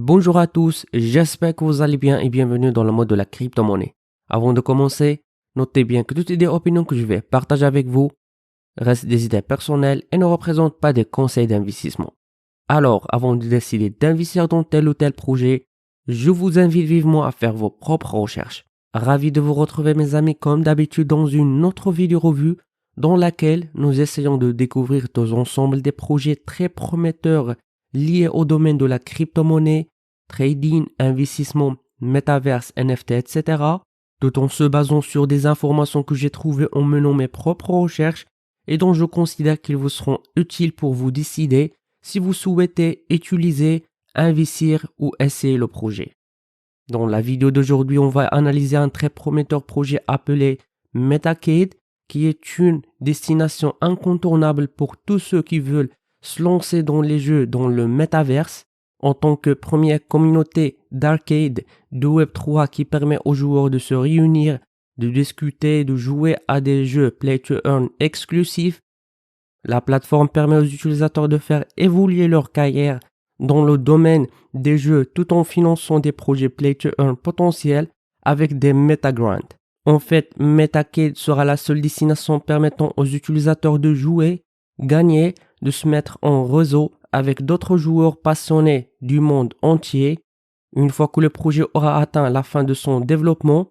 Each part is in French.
Bonjour à tous, j'espère que vous allez bien et bienvenue dans le mode de la crypto-monnaie. Avant de commencer, notez bien que toutes les opinions que je vais partager avec vous restent des idées personnelles et ne représentent pas des conseils d'investissement. Alors, avant de décider d'investir dans tel ou tel projet, je vous invite vivement à faire vos propres recherches. Ravi de vous retrouver mes amis comme d'habitude dans une autre vidéo revue dans laquelle nous essayons de découvrir tous ensemble des projets très prometteurs liés au domaine de la crypto-monnaie, trading, investissement, metaverse, NFT, etc. tout en se basant sur des informations que j'ai trouvées en menant mes propres recherches et dont je considère qu'ils vous seront utiles pour vous décider si vous souhaitez utiliser, investir ou essayer le projet. Dans la vidéo d'aujourd'hui, on va analyser un très prometteur projet appelé Metacade, qui est une destination incontournable pour tous ceux qui veulent se lancer dans les jeux dans le metaverse en tant que première communauté d'arcade de Web3 qui permet aux joueurs de se réunir, de discuter, de jouer à des jeux Play to Earn exclusifs. La plateforme permet aux utilisateurs de faire évoluer leur carrière dans le domaine des jeux tout en finançant des projets Play to Earn potentiels avec des metagrants. En fait, Metacade sera la seule destination permettant aux utilisateurs de jouer, gagner, de se mettre en réseau avec d'autres joueurs passionnés du monde entier. Une fois que le projet aura atteint la fin de son développement,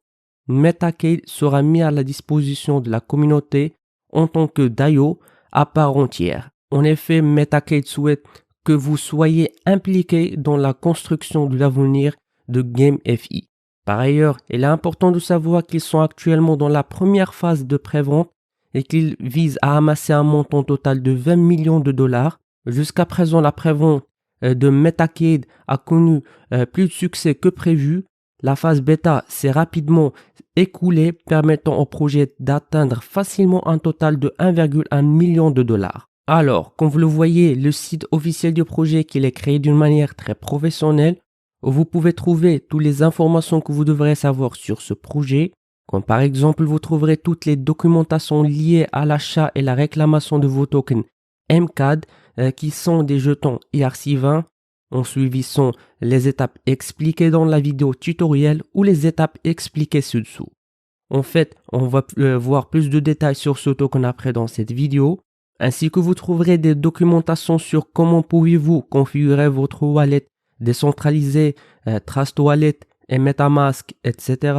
Metacade sera mis à la disposition de la communauté en tant que DAO à part entière. En effet, Metacade souhaite que vous soyez impliqués dans la construction de l'avenir de GameFi. Par ailleurs, il est important de savoir qu'ils sont actuellement dans la première phase de prévente et qu'ils visent à amasser un montant total de 20 millions de dollars. Jusqu'à présent, la prévente de Metacade a connu plus de succès que prévu. La phase bêta s'est rapidement écoulée, permettant au projet d'atteindre facilement un total de 1,1 million de dollars. Alors, comme vous le voyez, le site officiel du projet qu'il est créé d'une manière très professionnelle, où vous pouvez trouver toutes les informations que vous devrez savoir sur ce projet, comme par exemple vous trouverez toutes les documentations liées à l'achat et la réclamation de vos tokens MCAD qui sont des jetons ERC20. En suivant les étapes expliquées dans la vidéo tutoriel ou les étapes expliquées ci-dessous. En fait, on va voir plus de détails sur ce token après dans cette vidéo, ainsi que vous trouverez des documentations sur comment pouvez-vous configurer votre wallet décentralisé, Trust Wallet et MetaMask, etc.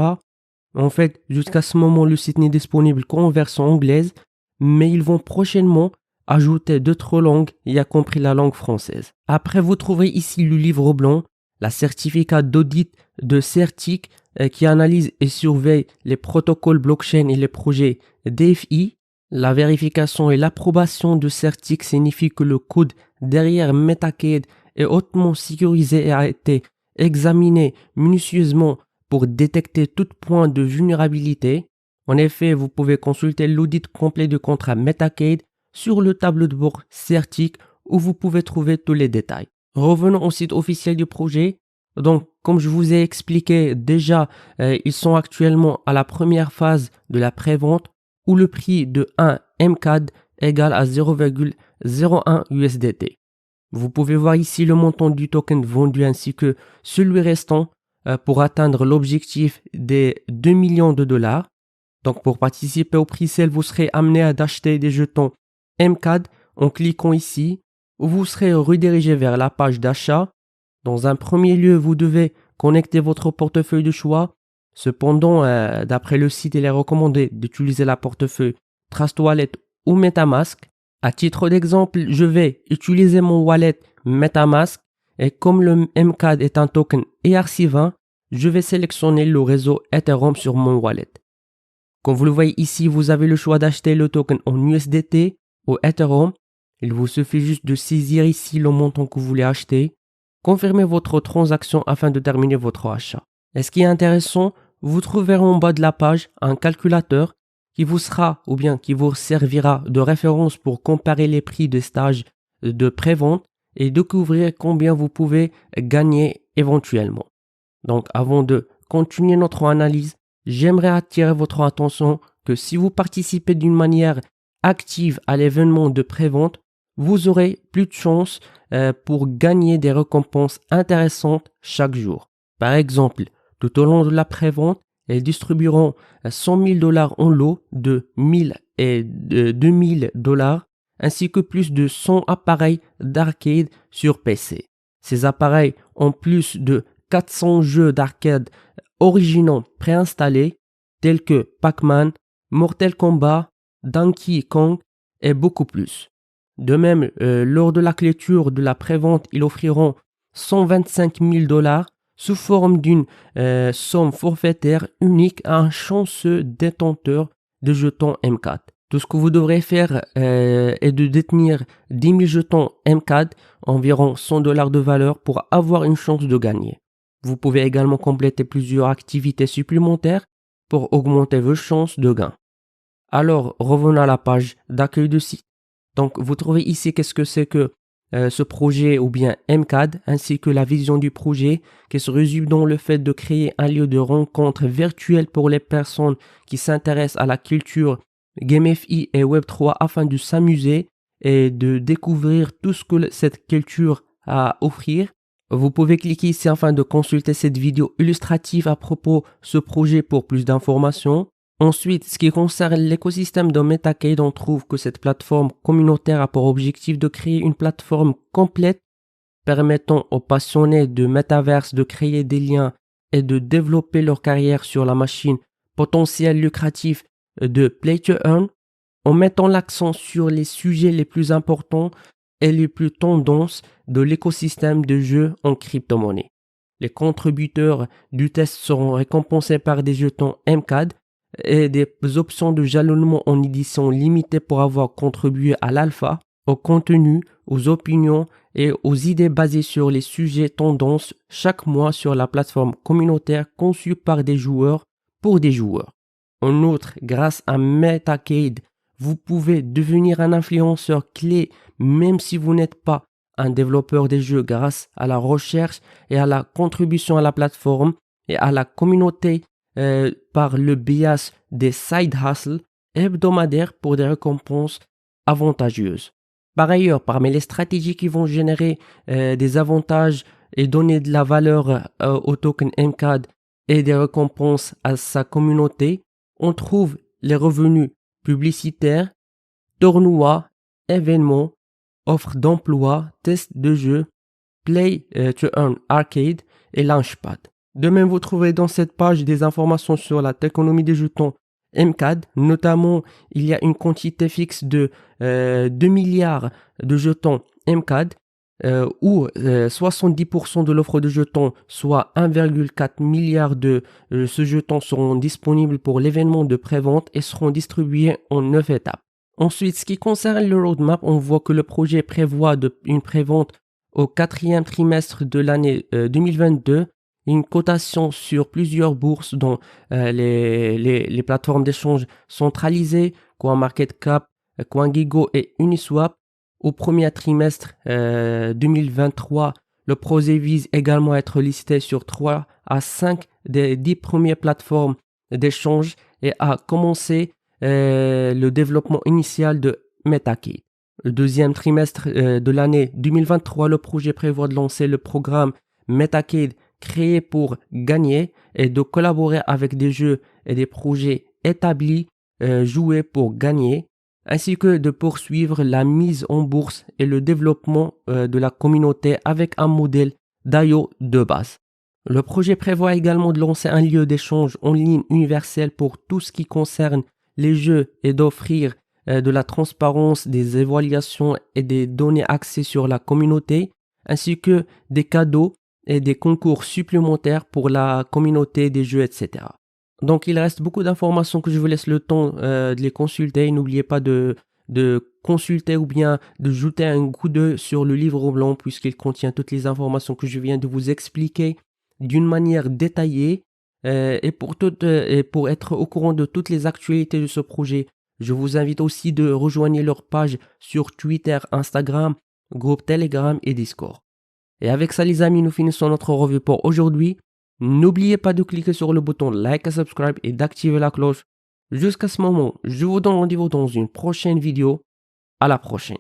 En fait, jusqu'à ce moment, le site n'est disponible qu'en version anglaise, mais ils vont prochainement ajouter d'autres langues, y compris la langue française. Après, vous trouverez ici le livre blanc, la certificat d'audit de Certic qui analyse et surveille les protocoles blockchain et les projets DFI. La vérification et l'approbation de Certic signifie que le code derrière Metacade est hautement sécurisé et a été examiné minutieusement pour détecter tout point de vulnérabilité. En effet, vous pouvez consulter l'audit complet du contrat Metacade sur le tableau de bord Certic où vous pouvez trouver tous les détails. Revenons au site officiel du projet. Donc, comme je vous ai expliqué déjà, ils sont actuellement à la première phase de la prévente où le prix de 1 MCAD égale à 0,01 USDT. Vous pouvez voir ici le montant du token vendu ainsi que celui restant pour atteindre l'objectif des 2 millions de dollars. Donc pour participer au pre-sale, vous serez amené à acheter des jetons MCAD en cliquant ici où vous serez redirigé vers la page d'achat. Dans un premier lieu, vous devez connecter votre portefeuille de choix. Cependant, d'après le site, il est recommandé d'utiliser la portefeuille Trust Wallet ou MetaMask. À titre d'exemple, je vais utiliser mon wallet MetaMask et comme le MCAD est un token ERC20, je vais sélectionner le réseau Ethereum sur mon wallet. Comme vous le voyez ici, vous avez le choix d'acheter le token en USDT ou Ethereum. Il vous suffit juste de saisir ici le montant que vous voulez acheter. Confirmez votre transaction afin de terminer votre achat. Et ce qui est intéressant, vous trouverez en bas de la page un calculateur qui vous sera ou bien qui vous servira de référence pour comparer les prix des stages de prévente et découvrir combien vous pouvez gagner éventuellement. Donc avant de continuer notre analyse, j'aimerais attirer votre attention que si vous participez d'une manière active à l'événement de prévente, vous aurez plus de chances pour gagner des récompenses intéressantes chaque jour. Par exemple, tout au long de la prévente, ils distribueront 100 000 dollars en lot de 1000 et de 2000 dollars, ainsi que plus de 100 appareils d'arcade sur PC. Ces appareils ont plus de 400 jeux d'arcade originaux préinstallés, tels que Pac-Man, Mortal Kombat, Donkey Kong et beaucoup plus. De même, lors de la clôture de la prévente, ils offriront 125 000 dollars sous forme d'une somme forfaitaire unique à un chanceux détenteur de jetons M4. Tout ce que vous devrez faire est de détenir 10 000 jetons M4, environ 100 dollars de valeur, pour avoir une chance de gagner. Vous pouvez également compléter plusieurs activités supplémentaires pour augmenter vos chances de gain. Alors, revenons à la page d'accueil de site. Donc, vous trouvez ici qu'est-ce que c'est que ce projet ou bien MCAD, ainsi que la vision du projet qui se résume dans le fait de créer un lieu de rencontre virtuel pour les personnes qui s'intéressent à la culture GameFI et Web3 afin de s'amuser et de découvrir tout ce que cette culture a à offrir. Vous pouvez cliquer ici afin de consulter cette vidéo illustrative à propos de ce projet pour plus d'informations. Ensuite, ce qui concerne l'écosystème de Metacade, on trouve que cette plateforme communautaire a pour objectif de créer une plateforme complète permettant aux passionnés de Metaverse de créer des liens et de développer leur carrière sur la machine potentiel lucratif de Play to Earn, en mettant l'accent sur les sujets les plus importants et les plus tendances de l'écosystème de jeux en crypto-monnaie. Les contributeurs du test seront récompensés par des jetons MCAD et des options de jalonnement en édition limitée pour avoir contribué à l'alpha, au contenu, aux opinions et aux idées basées sur les sujets tendances chaque mois sur la plateforme communautaire conçue par des joueurs pour des joueurs. En outre, grâce à Metacade, vous pouvez devenir un influenceur clé même si vous n'êtes pas un développeur des jeux grâce à la recherche et à la contribution à la plateforme et à la communauté par le biais des side hustles hebdomadaires pour des récompenses avantageuses. Par ailleurs, parmi les stratégies qui vont générer des avantages et donner de la valeur au token MCAD et des récompenses à sa communauté, on trouve les revenus publicitaires, tournois, événements, offres d'emploi, tests de jeux, Play to Earn Arcade et Launchpad. De même, vous trouverez dans cette page des informations sur la taxonomie des jetons MCAD. Notamment, il y a une quantité fixe de 2 milliards de jetons MCAD, où 70% de l'offre de jetons, soit 1,4 milliard de ce jetons, seront disponibles pour l'événement de prévente et seront distribués en 9 étapes. Ensuite, ce qui concerne le roadmap, on voit que le projet prévoit une prévente au 4e trimestre de l'année 2022, une cotation sur plusieurs bourses dont les plateformes d'échange centralisées, CoinMarketCap, CoinGecko et Uniswap. Au premier trimestre 2023, le projet vise également à être listé sur 3 à 5 des 10 premières plateformes d'échange et à commencer le développement initial de Metacade. Le deuxième trimestre de l'année 2023, le projet prévoit de lancer le programme Metacade créé pour gagner et de collaborer avec des jeux et des projets établis joués pour gagner, ainsi que de poursuivre la mise en bourse et le développement de la communauté avec un modèle d'IO de base. Le projet prévoit également de lancer un lieu d'échange en ligne universel pour tout ce qui concerne les jeux et d'offrir de la transparence, des évaluations et des données axées sur la communauté, ainsi que des cadeaux et des concours supplémentaires pour la communauté des jeux, etc. Donc il reste beaucoup d'informations que je vous laisse le temps de les consulter. N'oubliez pas de consulter ou bien de jeter un coup d'œil sur le livre blanc puisqu'il contient toutes les informations que je viens de vous expliquer d'une manière détaillée et pour être au courant de toutes les actualités de ce projet. Je vous invite aussi de rejoindre leur page sur Twitter, Instagram, groupe Telegram et Discord. Et avec ça les amis, nous finissons notre revue pour aujourd'hui. N'oubliez pas de cliquer sur le bouton like et subscribe et d'activer la cloche. Jusqu'à ce moment, je vous donne rendez-vous dans une prochaine vidéo. À la prochaine.